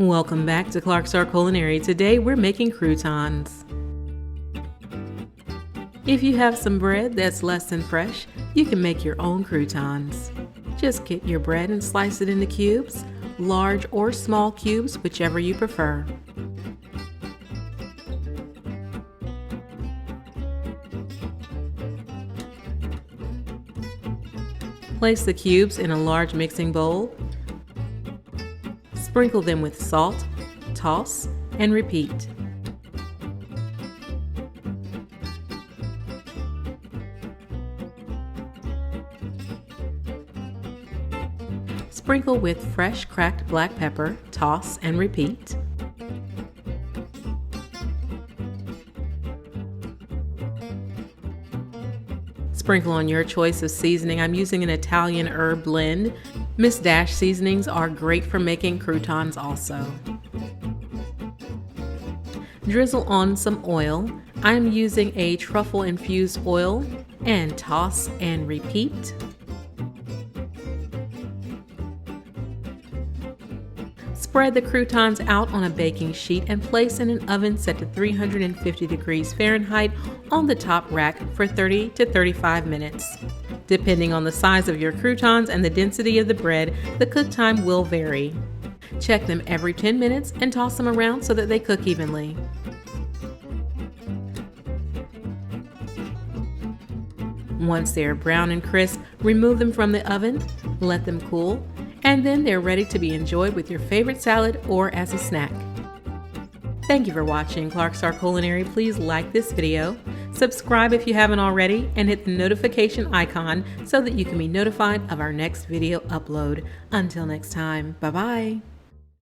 Welcome back to Clark's Art Culinary. Today we're making croutons. If you have some bread that's less than fresh, you can make your own croutons. Just get your bread and slice it into cubes, large or small cubes, whichever you prefer. Place the cubes in a large mixing bowl. Sprinkle them with salt, toss, and repeat. Sprinkle with fresh cracked black pepper, toss, and repeat. Sprinkle on your choice of seasoning. I'm using an Italian herb blend. Miss Dash seasonings are great for making croutons also. Drizzle on some oil. I'm using a truffle infused oil and toss and repeat. Spread the croutons out on a baking sheet and place in an oven set to 350 degrees Fahrenheit on the top rack for 30 to 35 minutes. Depending on the size of your croutons and the density of the bread, the cook time will vary. Check them every 10 minutes and toss them around so that they cook evenly. Once they are brown and crisp, remove them from the oven, let them cool, and then they're ready to be enjoyed with your favorite salad or as a snack. Thank you for watching Clark's Art Culinary. Please like this video, subscribe if you haven't already, and hit the notification icon so that you can be notified of our next video upload. Until next time, bye-bye.